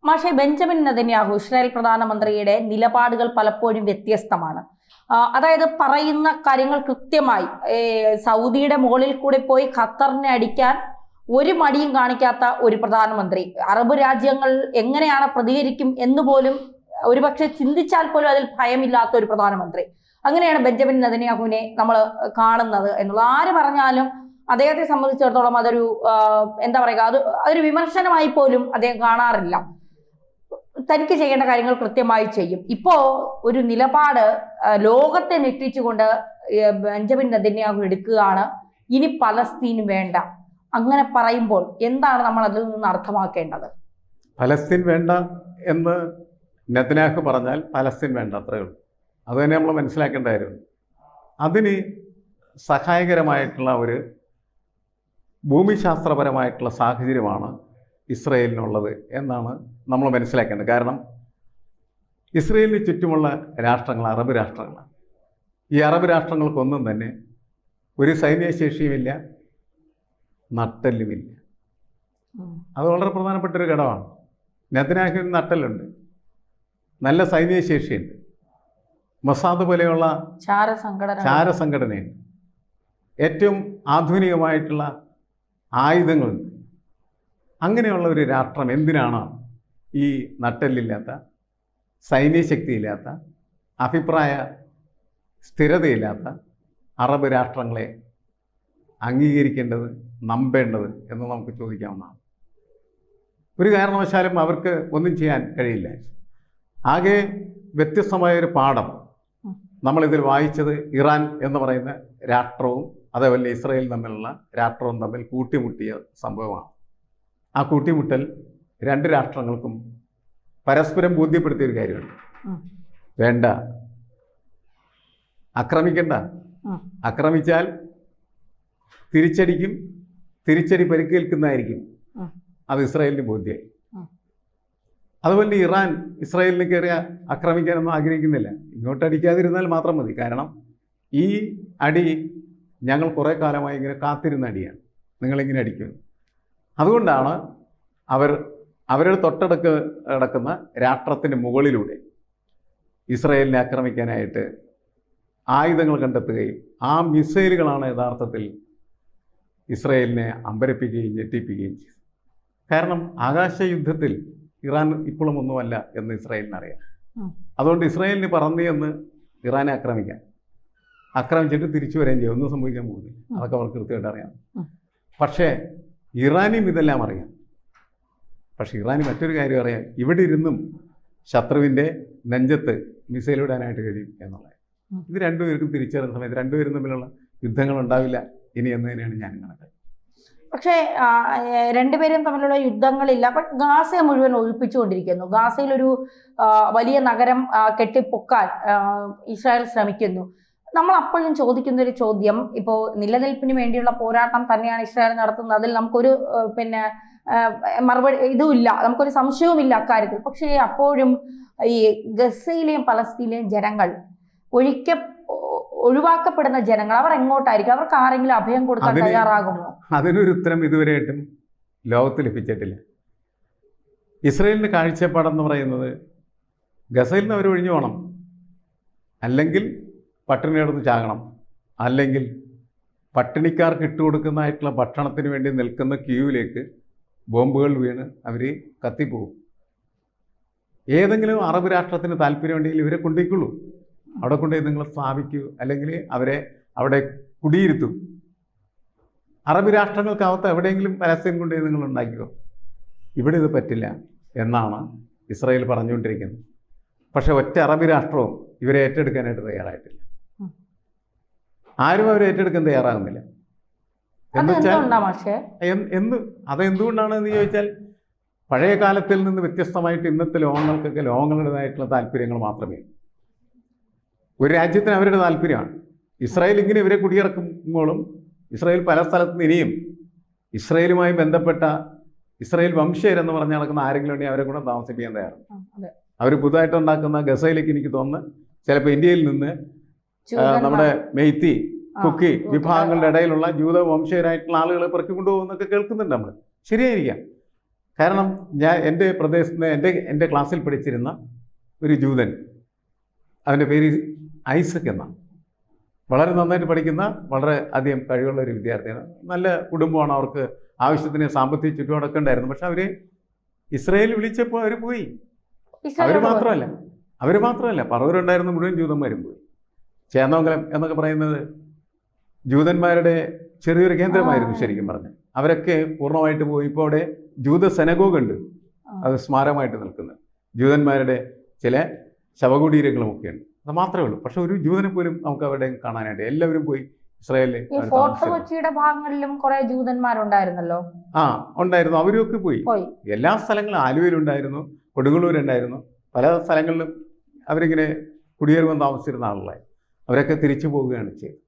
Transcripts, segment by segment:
മാഷെ, Benjamin Netanyahu Israel പ്രധാനമന്ത്രിയുടെ നിലപാടുകൾ പലപ്പോഴും വ്യത്യസ്തമാണ്. അതായത് പറയുന്ന കാര്യങ്ങൾ കൃത്യമായി സൗദിയുടെ മുകളിൽ കൂടെ പോയി ഖത്തറിനെ അടിക്കാൻ ഒരു മടിയും കാണിക്കാത്ത ഒരു പ്രധാനമന്ത്രി, അറബ് രാജ്യങ്ങൾ എങ്ങനെയാണ് പ്രതികരിക്കും എന്ന് പോലും ഒരുപക്ഷെ ചിന്തിച്ചാൽ പോലും അതിൽ ഭയമില്ലാത്ത ഒരു പ്രധാനമന്ത്രി. അങ്ങനെയാണ് ബെഞ്ചമിൻ നെതന്യാഹുവിനെ നമ്മൾ കാണുന്നത് എന്നുള്ളത്. ആര് പറഞ്ഞാലും അദ്ദേഹത്തെ സംബന്ധിച്ചിടത്തോളം അതൊരു എന്താ പറയുക, അതൊരു വിമർശനമായി പോലും അദ്ദേഹം കാണാറില്ല. തനിക്ക് ചെയ്യേണ്ട കാര്യങ്ങൾ കൃത്യമായി ചെയ്യും. ഇപ്പോ ഒരു നിലപാട് ലോകത്തെ ഞെട്ടിച്ചുകൊണ്ട് ബെഞ്ചമിൻ നെതന്യാഹു എടുക്കുകയാണ്, ഇനി പലസ്തീൻ വേണ്ട. അങ്ങനെ പറയുമ്പോൾ എന്താണ് നമ്മൾ അതിൽ നിന്ന് അർത്ഥമാക്കേണ്ടത്? പലസ്തീൻ വേണ്ട എന്ന് നെതന്യാഹു പറഞ്ഞാൽ പലസ്തീൻ വേണ്ട, അത്രയേ ഉള്ളൂ. അത് തന്നെ നമ്മൾ മനസ്സിലാക്കേണ്ട കാര്യം. അതിന് സഹായകരമായിട്ടുള്ള ഒരു ഭൂമിശാസ്ത്രപരമായിട്ടുള്ള സാഹചര്യമാണ് ഇസ്രയേലിനുള്ളത് എന്നാണ് നമ്മൾ മനസ്സിലാക്കേണ്ടത്. കാരണം ഇസ്രയേലിന് ചുറ്റുമുള്ള രാഷ്ട്രങ്ങൾ അറബ് രാഷ്ട്രങ്ങളാണ്. ഈ അറബ് രാഷ്ട്രങ്ങൾക്കൊന്നും തന്നെ ഒരു സൈന്യശേഷിയുമില്ല, നട്ടെല്ലുമില്ല. അത് വളരെ പ്രധാനപ്പെട്ടൊരു ഘടകമാണ്. നെതന്യാഹുവിന് നട്ടെല്ലുണ്ട്, നല്ല സൈന്യശേഷിയുണ്ട്, മൊസാദ് പോലെയുള്ള ചാരസംഘടനയുണ്ട്, ഏറ്റവും ആധുനികമായിട്ടുള്ള ആയുധങ്ങളുണ്ട്. അങ്ങനെയുള്ള ഒരു രാഷ്ട്രം എന്തിനാണ് ഈ നട്ടെല്ലില്ലാത്ത, സൈന്യശക്തിയില്ലാത്ത, അഭിപ്രായ സ്ഥിരതയില്ലാത്ത അറബ് രാഷ്ട്രങ്ങളെ അംഗീകരിക്കേണ്ടത്, നമ്പേണ്ടത് എന്ന് നമുക്ക് ചോദിക്കാവുന്നതാണ്. ഒരു കാരണവശാലും അവർക്ക് ഒന്നും ചെയ്യാൻ കഴിയില്ല. ആകെ വ്യത്യസ്തമായൊരു പാഠം നമ്മളിതിൽ വായിച്ചത് ഇറാൻ എന്ന് പറയുന്ന രാഷ്ട്രവും അതേപോലെ ഇസ്രയേൽ തമ്മിലുള്ള രാഷ്ട്രവും തമ്മിൽ കൂട്ടിമുട്ടിയ സംഭവമാണ്. ആ കൂട്ടിമുട്ടൽ രണ്ട് രാഷ്ട്രങ്ങൾക്കും പരസ്പരം ബോധ്യപ്പെടുത്തിയൊരു കാര്യമാണ്. വേണ്ട, ആക്രമിക്കണ്ട, ആക്രമിച്ചാൽ തിരിച്ചടിക്കും, തിരിച്ചടി പരിക്കേൽക്കുന്നതായിരിക്കും. അത് ഇസ്രായേലിന് ബോധ്യമായി. അതുപോലെ ഇറാൻ ഇസ്രായേലിന് കയറി ആക്രമിക്കാനൊന്നും ആഗ്രഹിക്കുന്നില്ല. ഇങ്ങോട്ട് അടിക്കാതിരുന്നാൽ മാത്രം മതി. കാരണം ഈ അടി ഞങ്ങൾ കുറേ കാലമായി ഇങ്ങനെ കാത്തിരുന്ന അടിയാണ്, നിങ്ങളിങ്ങനെ അടിക്കും. അതുകൊണ്ടാണ് അവരുടെ തൊട്ടടുക്ക് കിടക്കുന്ന രാഷ്ട്രത്തിന് മുകളിലൂടെ ഇസ്രായേലിനെ ആക്രമിക്കാനായിട്ട് ആയുധങ്ങൾ കണ്ടെത്തുകയും ആ മിസൈലുകളാണ് യഥാർത്ഥത്തിൽ ഇസ്രായേലിനെ അമ്പരപ്പിക്കുകയും ഞെട്ടിപ്പിക്കുകയും ചെയ്തു. കാരണം ആകാശ യുദ്ധത്തിൽ ഇറാൻ ഇപ്പോഴും ഒന്നുമല്ല എന്ന് ഇസ്രായേലിനറിയാം. അതുകൊണ്ട് ഇസ്രായേലിന് പറന്നു എന്ന് ഇറാനെ ആക്രമിച്ചിട്ട് തിരിച്ചു വരികയും ചെയ്യും. ഒന്നും സംഭവിക്കാൻ പോകുന്നില്ല. അതൊക്കെ അവർക്ക് കൃത്യമായിട്ട് അറിയാം. പക്ഷേ ഇറാനും ഇതെല്ലാം അറിയാം. പക്ഷേ ഇറാന് മറ്റൊരു കാര്യം അറിയാം, ഇവിടെ ഇരുന്നും ശത്രുവിൻ്റെ നെഞ്ചത്ത് മിസൈൽ ഇടാനായിട്ട് കഴിയും എന്നുള്ളത്. ഇത് രണ്ടുപേർക്കും തിരിച്ചറിയുന്ന സമയത്ത് രണ്ടുപേരും തമ്മിലുള്ള യുദ്ധങ്ങൾ ഉണ്ടാവില്ല ഇനി എന്ന് തന്നെയാണ് ഞാൻ കണക്ക്. പക്ഷേ രണ്ടുപേരും തമ്മിലുള്ള യുദ്ധങ്ങളില്ല. അപ്പം ഗാസയെ മുഴുവൻ ഒഴിപ്പിച്ചുകൊണ്ടിരിക്കുന്നു. ഗാസയിലൊരു വലിയ നഗരം കെട്ടിപ്പൊക്കാൻ ഇസ്രായേൽ ശ്രമിക്കുന്നു. നമ്മൾ അപ്പോഴും ചോദിക്കുന്നൊരു ചോദ്യം, ഇപ്പോൾ നിലനിൽപ്പിന് വേണ്ടിയുള്ള പോരാട്ടം തന്നെയാണ് ഇസ്രായേൽ നടത്തുന്നത്. അതിൽ നമുക്കൊരു മറുപടി ഇതുമില്ല, നമുക്കൊരു സംശയവുമില്ല അക്കാര്യത്തിൽ. പക്ഷേ അപ്പോഴും ഈ ഗസയിലെയും പലസ്തീനിലെയും ജനങ്ങൾ ഒഴിവാക്കപ്പെടുന്ന ജനങ്ങൾ, അവർ എങ്ങോട്ടായിരിക്കും? അവർക്ക് ആരെങ്കിലും അഭയം കൊടുക്കാൻ തയ്യാറാകുമോ? അതിനൊരു ഉത്തരം ഇതുവരെയായിട്ടും ലോകത്ത് ലഭിച്ചിട്ടില്ല. ഇസ്രായേലിൻ്റെ കാഴ്ചപ്പാടെന്ന് പറയുന്നത് ഗസയിൽ നിന്ന് അവർ ഒഴിഞ്ഞു പോകണം, അല്ലെങ്കിൽ പട്ടിണി കിടന്ന് ചാകണം, അല്ലെങ്കിൽ പട്ടിണിക്കാർക്ക് ഇട്ടുകൊടുക്കുന്നതായിട്ടുള്ള ഭക്ഷണത്തിന് വേണ്ടി നിൽക്കുന്ന ക്യൂവിലേക്ക് ബോംബുകൾ വീണ് അവർ കത്തിപ്പോകും. ഏതെങ്കിലും അറബ് രാഷ്ട്രത്തിന് താല്പര്യമുണ്ടെങ്കിൽ ഇവരെ കൊണ്ടുപോയിക്കൊള്ളൂ, അവിടെ കൊണ്ടുപോയി നിങ്ങൾ സ്ഥാപിക്കൂ, അല്ലെങ്കിൽ അവരെ അവിടെ കുടിയിരുത്തും. അറബ് രാഷ്ട്രങ്ങൾക്കകത്ത് എവിടെയെങ്കിലും പലസ്തീൻ കൊണ്ടുപോയി നിങ്ങൾ ഉണ്ടാക്കിക്കോ. ഇവിടെ ഇത് പറ്റില്ല എന്നാണ് ഇസ്രായേൽ പറഞ്ഞുകൊണ്ടിരിക്കുന്നത്. പക്ഷേ ഒറ്റ അറബ് രാഷ്ട്രവും ഇവരെ ഏറ്റെടുക്കാനായിട്ട് തയ്യാറായിട്ടില്ല. ആരും അവരെ ഏറ്റെടുക്കാൻ തയ്യാറാകുന്നില്ല. അതെന്തുകൊണ്ടാണെന്ന് ചോദിച്ചാൽ, പഴയ കാലത്തിൽ നിന്ന് വ്യത്യസ്തമായിട്ട് ഇന്നത്തെ ലോകങ്ങൾക്കൊക്കെ ലോകങ്ങളുടേതായിട്ടുള്ള താല്പര്യങ്ങൾ മാത്രമേ. ഒരു രാജ്യത്തിന് അവരുടെ താല്പര്യമാണ്. ഇസ്രായേൽ ഇങ്ങനെ ഇവരെ കുടിയിറക്കുമ്പോഴും ഇസ്രായേൽ പല സ്ഥലത്തുനിന്ന് ഇനിയും ഇസ്രായേലുമായി ബന്ധപ്പെട്ട ഇസ്രായേൽ വംശജരെന്ന് പറഞ്ഞ് നടക്കുന്ന ആരെങ്കിലും ഉണ്ടെങ്കിൽ അവരെ കൂടെ താമസിപ്പിക്കാൻ തയ്യാറാണ്. അവർ പുതുതായിട്ട് ഉണ്ടാക്കുന്ന ഗസയിലേക്ക് എനിക്ക് തോന്നുന്നു ചിലപ്പോൾ ഇന്ത്യയിൽ നിന്ന് നമ്മുടെ മെയ്ത്തി, കുക്കി വിഭാഗങ്ങളുടെ ഇടയിലുള്ള ജൂത വംശജരായിട്ടുള്ള ആളുകളെ പെറുക്കി കൊണ്ടുപോകുന്നൊക്കെ കേൾക്കുന്നുണ്ട് നമ്മൾ. ശരിയായിരിക്കാം. കാരണം എൻ്റെ പ്രദേശത്ത് എൻ്റെ ക്ലാസ്സിൽ പഠിച്ചിരുന്ന ഒരു ജൂതൻ, അവൻ്റെ പേര് ഐസക് എന്നാണ്. വളരെ നന്നായിട്ട് പഠിക്കുന്ന, വളരെ അധികം കഴിവുള്ള ഒരു വിദ്യാർത്ഥിയാണ്. നല്ല കുടുംബമാണ്, അവർക്ക് ആവശ്യത്തിന് സാമ്പത്തിക ചുറ്റുപാടൊക്കെ ഉണ്ടായിരുന്നു. പക്ഷെ അവർ ഇസ്രായേൽ വിളിച്ചപ്പോൾ അവർ പോയി. അവർ മാത്രമല്ല പറവൂരുണ്ടായിരുന്ന മുഴുവൻ ജൂതന്മാരും പോയി. ചേന്നമംഗലം എന്നൊക്കെ പറയുന്നത് ജൂതന്മാരുടെ ചെറിയൊരു കേന്ദ്രമായിരുന്നു ശരിക്കും പറഞ്ഞ്. അവരൊക്കെ പൂർണ്ണമായിട്ട് പോയി. ഇപ്പോൾ അവിടെ ജൂത സെനഗോഗ് ഉണ്ട്, അത് സ്മാരകമായിട്ട് നിൽക്കുന്നത്. ജൂതന്മാരുടെ ചില ശവകുടീരങ്ങളുമൊക്കെയുണ്ട്. അത് മാത്രമേ ഉള്ളൂ. പക്ഷെ ഒരു ജൂതനെ പോലും നമുക്ക് അവിടെ കാണാനായിട്ട് എല്ലാവരും പോയി ഇസ്രായേലിൽ. ഫോർട്ട് കൊച്ചിയുടെ ഭാഗങ്ങളിലും കുറെ ജൂതന്മാരുണ്ടായിരുന്നല്ലോ. ഉണ്ടായിരുന്നു, അവരൊക്കെ പോയി. എല്ലാ സ്ഥലങ്ങളും, ആലുവയിലുണ്ടായിരുന്നു, കൊടുങ്ങല്ലൂരുണ്ടായിരുന്നു, പല സ്ഥലങ്ങളിലും അവരിങ്ങനെ കുടിയേറുവാൻ താമസിച്ചിരുന്ന ആളുകളായി. അവരൊക്കെ തിരിച്ചു പോവുകയാണ് ചെയ്തത്.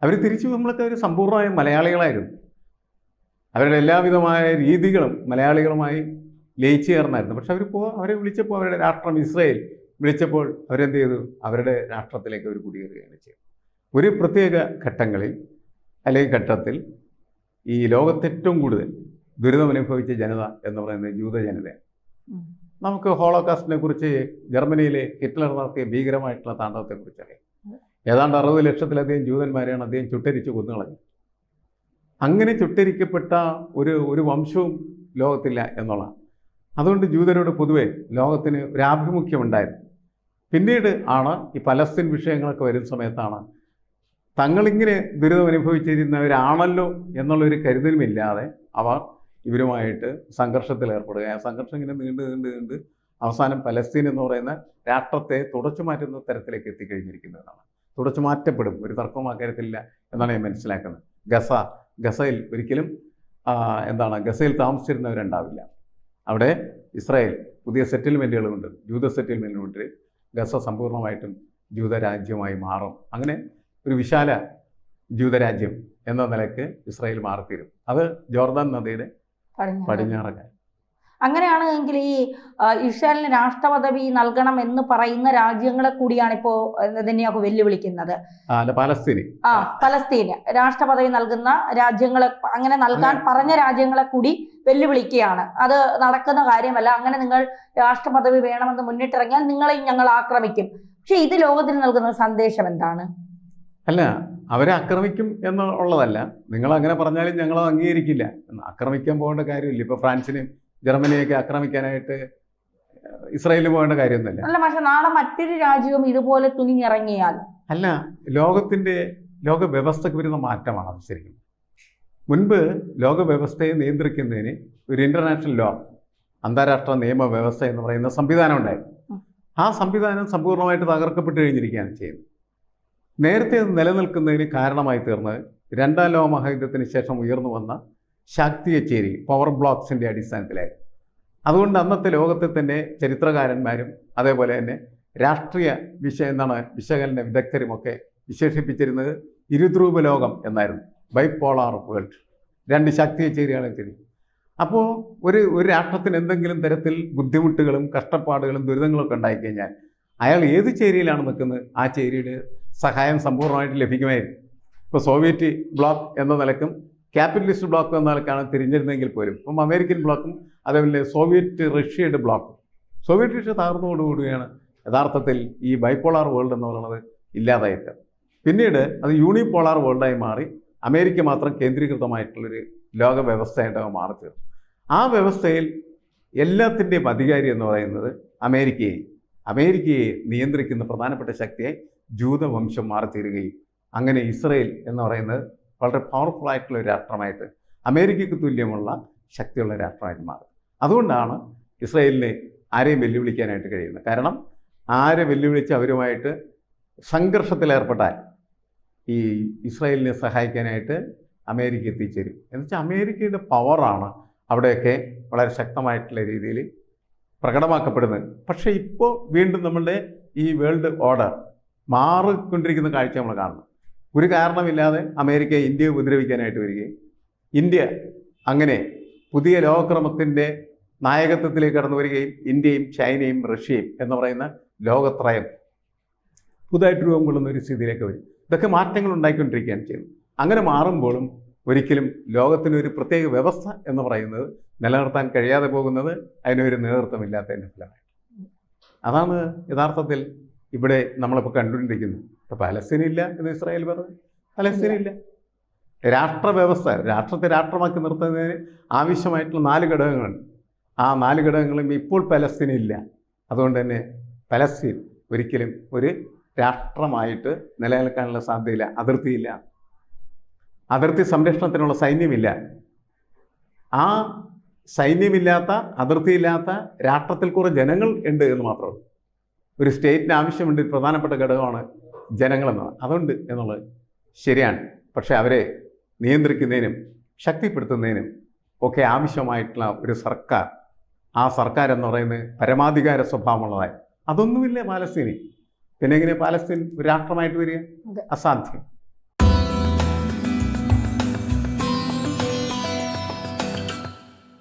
അവർ തിരിച്ചു പോകുമ്പോഴൊക്കെ അവർ സമ്പൂർണ്ണമായും മലയാളികളായിരുന്നു. അവരുടെ എല്ലാവിധമായ രീതികളും മലയാളികളുമായി ലയിച്ചു ചേർന്നായിരുന്നു. പക്ഷെ അവരെ വിളിച്ചപ്പോൾ, അവരുടെ രാഷ്ട്രം ഇസ്രായേൽ വിളിച്ചപ്പോൾ അവരെന്ത് ചെയ്തു? അവരുടെ രാഷ്ട്രത്തിലേക്ക് അവർ കുടിയേറുകയാണ് ചെയ്തത്. ഒരു പ്രത്യേക ഘട്ടങ്ങളിൽ അല്ലെങ്കിൽ ഘട്ടത്തിൽ ഈ ലോകത്ത് ഏറ്റവും കൂടുതൽ ദുരിതമനുഭവിച്ച ജനത എന്ന് പറയുന്നത് ജൂത ജനതയാണ്. നമുക്ക് ഹോളോകാസ്റ്റിനെ കുറിച്ച്, ജർമ്മനിയിലെ ഹിറ്റ്ലർ നടത്തിയ ഭീകരമായിട്ടുള്ള താണ്ഡവത്തെക്കുറിച്ച് അറിയാം. ഏതാണ്ട് 60 ലക്ഷത്തിലധികം ജൂതന്മാരെയാണ് അദ്ദേഹം ചുട്ടരിച്ച് കൊന്നുകളഞ്ഞത്. അങ്ങനെ ചുട്ടരിക്കപ്പെട്ട ഒരു വംശവും ലോകത്തില്ല എന്നുള്ളതാണ്. അതുകൊണ്ട് ജൂതരോട് പൊതുവെ ലോകത്തിന് ഒരു ആഭിമുഖ്യമുണ്ടായിരുന്നു. പിന്നീട് ആണ് ഈ പലസ്തീൻ വിഷയങ്ങളൊക്കെ വരുന്ന സമയത്താണ് തങ്ങളിങ്ങനെ ദുരിതം അനുഭവിച്ചിരുന്നവരാണല്ലോ എന്നുള്ളൊരു കരുതലുമില്ലാതെ അവർ ഇവരുമായിട്ട് സംഘർഷത്തിൽ ഏർപ്പെടുക. ആ സംഘർഷം ഇങ്ങനെ നീണ്ട് അവസാനം പലസ്തീൻ എന്ന് പറയുന്ന രാഷ്ട്രത്തെ തുടച്ചു മാറ്റുന്ന തരത്തിലേക്ക് എത്തിക്കഴിഞ്ഞിരിക്കുന്നതാണ്. തുടച്ചു മാറ്റപ്പെടും, ഒരു തർക്കവും അക്കാര്യത്തിലില്ല എന്നാണ് ഞാൻ മനസ്സിലാക്കുന്നത്. ഗസയിൽ ഒരിക്കലും ഗസയിൽ താമസിച്ചിരുന്നവരുണ്ടാവില്ല. അവിടെ ഇസ്രായേൽ പുതിയ സെറ്റിൽമെൻറ്റുകളുണ്ട്, ജൂത സെറ്റിൽമെൻറ്റുണ്ട്. ഗസ സമ്പൂർണ്ണമായിട്ടും ജൂതരാജ്യമായി മാറും. അങ്ങനെ ഒരു വിശാല ജൂതരാജ്യം എന്ന നിലയ്ക്ക് ഇസ്രായേൽ മാറിത്തീരും. അത് ജോർദാൻ നദിയുടെ പടിഞ്ഞാറക്കായി. അങ്ങനെയാണ് എങ്കിൽ ഈ ഇസ്രായേലിന് രാഷ്ട്രപദവി നൽകണം എന്ന് പറയുന്ന രാജ്യങ്ങളെ കൂടിയാണ് ഇപ്പോൾ നെതന്യാഹു വെല്ലുവിളിക്കുന്നത്. പലസ്തീന് രാഷ്ട്രപദവി നൽകുന്ന രാജ്യങ്ങളെ, അങ്ങനെ നൽകാൻ പറഞ്ഞ രാജ്യങ്ങളെ കൂടി വെല്ലുവിളിക്കുകയാണ്. അത് നടക്കുന്ന കാര്യമല്ല. അങ്ങനെ നിങ്ങൾ രാഷ്ട്രപദവി വേണമെന്ന് മുന്നിട്ടിറങ്ങിയാൽ നിങ്ങളെയും ഞങ്ങൾ ആക്രമിക്കും. പക്ഷെ ഇത് ലോകത്തിന് നൽകുന്ന സന്ദേശം എന്താണ്? അല്ല, അവരെ ആക്രമിക്കും എന്നുള്ളതല്ല. നിങ്ങൾ അങ്ങനെ പറഞ്ഞാലും ഞങ്ങൾ അംഗീകരിക്കില്ല. ആക്രമിക്കാൻ പോകേണ്ട കാര്യമില്ല. ഇപ്പോൾ ഫ്രാൻസിനെയും ജർമ്മനിയൊക്കെ ആക്രമിക്കാനായിട്ട് ഇസ്രായേലിൽ പോകേണ്ട കാര്യമൊന്നുമില്ല. അല്ല, പക്ഷെ നാളെ മറ്റൊരു രാജ്യവും ഇതുപോലെ തുനിഞ്ഞിറങ്ങിയാൽ? അല്ല, ലോക വ്യവസ്ഥയ്ക്ക് വരുന്ന മാറ്റമാണ് അത് ശരിക്കും. മുൻപ് ലോക വ്യവസ്ഥയെ നിയന്ത്രിക്കുന്നതിന് ഒരു ഇൻ്റർനാഷണൽ ലോ, അന്താരാഷ്ട്ര നിയമ വ്യവസ്ഥ എന്ന് പറയുന്ന സംവിധാനം ഉണ്ടായിരുന്നു. ആ സംവിധാനം സമ്പൂർണ്ണമായിട്ട് തകർക്കപ്പെട്ട് കഴിഞ്ഞിരിക്കുകയാണ് ചെയ്യുന്നത്. നേരത്തെ നിലനിൽക്കുന്നതിന് കാരണമായി തീർന്നത് രണ്ടാം ലോക മഹായുദ്ധത്തിന് ശേഷം ഉയർന്നു വന്ന ശാക്തിയ ചേരി, പവർ ബ്ലോക്സിൻ്റെ അടിസ്ഥാനത്തിലായിരുന്നു. അതുകൊണ്ട് അന്നത്തെ ലോകത്തെ തന്നെ ചരിത്രകാരന്മാരും അതേപോലെ തന്നെ രാഷ്ട്രീയ വിശകലന വിദഗ്ധരുമൊക്കെ വിശേഷിപ്പിച്ചിരുന്നത് ഇരുധ്രുവ ലോകം എന്നായിരുന്നു, ബൈപോളാർ വേൾഡ്. രണ്ട് ശാക്തിയ ചേരികളെ തിരിഞ്ഞു. അപ്പോൾ ഒരു രാഷ്ട്രത്തിന് എന്തെങ്കിലും തരത്തിൽ ബുദ്ധിമുട്ടുകളും കഷ്ടപ്പാടുകളും ദുരിതങ്ങളൊക്കെ ഉണ്ടായിക്കഴിഞ്ഞാൽ അയാൾ ഏത് ചേരിയിലാണ് നിൽക്കുന്നത് ആ ചേരിയുടെ സഹായം സമ്പൂർണ്ണമായിട്ട് ലഭിക്കുമായിരുന്നു. ഇപ്പോൾ സോവിയറ്റ് ബ്ലോക്ക് എന്ന നിലക്കും ക്യാപിറ്റലിസ്റ്റ് ബ്ലോക്ക് എന്ന നിലക്കാണ് തിരിഞ്ഞിരുന്നെങ്കിൽ പോലും ഇപ്പം അമേരിക്കൻ ബ്ലോക്കും അതേപോലെ സോവിയറ്റ് റഷ്യയുടെ ബ്ലോക്കും, സോവിയറ്റ് റഷ്യ തകർന്നുകൊണ്ടുകൂടിയാണ് യഥാർത്ഥത്തിൽ ഈ ബൈപോളാർ വേൾഡ് എന്ന് പറയുന്നത് ഇല്ലാതായത്. പിന്നീട് അത് യൂണിപോളാർ വേൾഡായി മാറി അമേരിക്ക മാത്രം കേന്ദ്രീകൃതമായിട്ടുള്ളൊരു ലോക വ്യവസ്ഥയായിട്ട് മാറിത്തീർന്നു. ആ വ്യവസ്ഥയിൽ എല്ലാത്തിൻ്റെയും അധികാരി എന്ന് പറയുന്നത് അമേരിക്കയെ നിയന്ത്രിക്കുന്ന പ്രധാനപ്പെട്ട ശക്തിയായി ജൂതവംശം മാറിത്തീരുകയും അങ്ങനെ ഇസ്രായേൽ എന്ന് പറയുന്നത് വളരെ പവർഫുൾ ആയിട്ടുള്ള ഒരു രാഷ്ട്രമായിട്ട്, അമേരിക്കയ്ക്ക് തുല്യമുള്ള ശക്തിയുള്ള രാഷ്ട്രമായിട്ട് മാറും. അതുകൊണ്ടാണ് ഇസ്രായേലിനെ ആരെയും വെല്ലുവിളിക്കാനായിട്ട് കഴിയുന്നത്. കാരണം ആരെ വെല്ലുവിളിച്ച് അവരുമായിട്ട് സംഘർഷത്തിലേർപ്പെട്ടാൽ ഈ ഇസ്രായേലിനെ സഹായിക്കാനായിട്ട് അമേരിക്ക എത്തിച്ചേരും. എന്നുവെച്ചാൽ അമേരിക്കയുടെ പവറാണ് അവിടെയൊക്കെ വളരെ ശക്തമായിട്ടുള്ള രീതിയിൽ പ്രകടമാക്കപ്പെടുന്നത്. പക്ഷേ ഇപ്പോൾ വീണ്ടും നമ്മളുടെ ഈ വേൾഡ് ഓർഡർ മാറിക്കൊണ്ടിരിക്കുന്ന കാഴ്ച നമ്മൾ കാണുന്നു. ഒരു കാരണമില്ലാതെ അമേരിക്ക ഇന്ത്യയെ ഉപദ്രവിക്കാനായിട്ട് വരികയും ഇന്ത്യ അങ്ങനെ പുതിയ ലോകക്രമത്തിൻ്റെ നായകത്വത്തിലേക്ക് കടന്നു വരികയും ഇന്ത്യയും ചൈനയും റഷ്യയും എന്ന് പറയുന്ന ലോകത്രയം പുതുതായിട്ട് രൂപം കൊള്ളുന്ന ഒരു സ്ഥിതിയിലേക്ക് വരും. ഇതൊക്കെ മാറ്റങ്ങൾ ഉണ്ടായിക്കൊണ്ടിരിക്കുകയാണ് ചെയ്യുന്നത്. അങ്ങനെ മാറുമ്പോഴും ഒരിക്കലും ലോകത്തിനൊരു പ്രത്യേക വ്യവസ്ഥ എന്ന് പറയുന്നത് നിലനിർത്താൻ കഴിയാതെ പോകുന്നത് അതിനൊരു നേതൃത്വമില്ലാത്തതിൻ്റെ ഫലമായി. അതാണ് യഥാർത്ഥത്തിൽ ഇവിടെ നമ്മളിപ്പോൾ കണ്ടുകൊണ്ടിരിക്കുന്നത്. ഇപ്പോൾ പലസ്തീനില്ല എന്ന് ഇസ്രായേൽ പറഞ്ഞു, പലസ്തീനില്ല. രാഷ്ട്രവ്യവസ്ഥ, രാഷ്ട്രത്തെ രാഷ്ട്രമാക്കി നിർത്തുന്നതിന് ആവശ്യമായിട്ടുള്ള 4 ഘടകങ്ങളുണ്ട്. ആ 4 ഘടകങ്ങളും ഇപ്പോൾ പലസ്തീനില്ല. അതുകൊണ്ട് തന്നെ പലസ്തീൻ ഒരിക്കലും ഒരു രാഷ്ട്രമായിട്ട് നിലനിൽക്കാനുള്ള സാധ്യതയില്ല. അതിർത്തിയില്ല, അതിർത്തി സംരക്ഷണത്തിനുള്ള സൈന്യമില്ല. ആ സൈന്യമില്ലാത്ത, അതിർത്തിയില്ലാത്ത രാഷ്ട്രത്തിൽ കുറേ ജനങ്ങൾ ഉണ്ട് എന്ന് മാത്രമേ. ഒരു സ്റ്റേറ്റിന് ആവശ്യമുണ്ട്, പ്രധാനപ്പെട്ട ഘടകമാണ് ജനങ്ങളെന്നത്. അതുണ്ട് എന്നുള്ളത് ശരിയാണ്. പക്ഷേ അവരെ നിയന്ത്രിക്കുന്നതിനും ശക്തിപ്പെടുത്തുന്നതിനും ഒക്കെ ആവശ്യമായിട്ടുള്ള ഒരു സർക്കാർ, ആ സർക്കാർ എന്ന് പറയുന്നത് പരമാധികാര സ്വഭാവമുള്ളതായി, അതൊന്നുമില്ല പാലസ്തീനിൽ. പിന്നെ എങ്ങനെ പാലസ്തീൻ ഒരു രാഷ്ട്രമായിട്ട് വരിക? അസാധ്യം.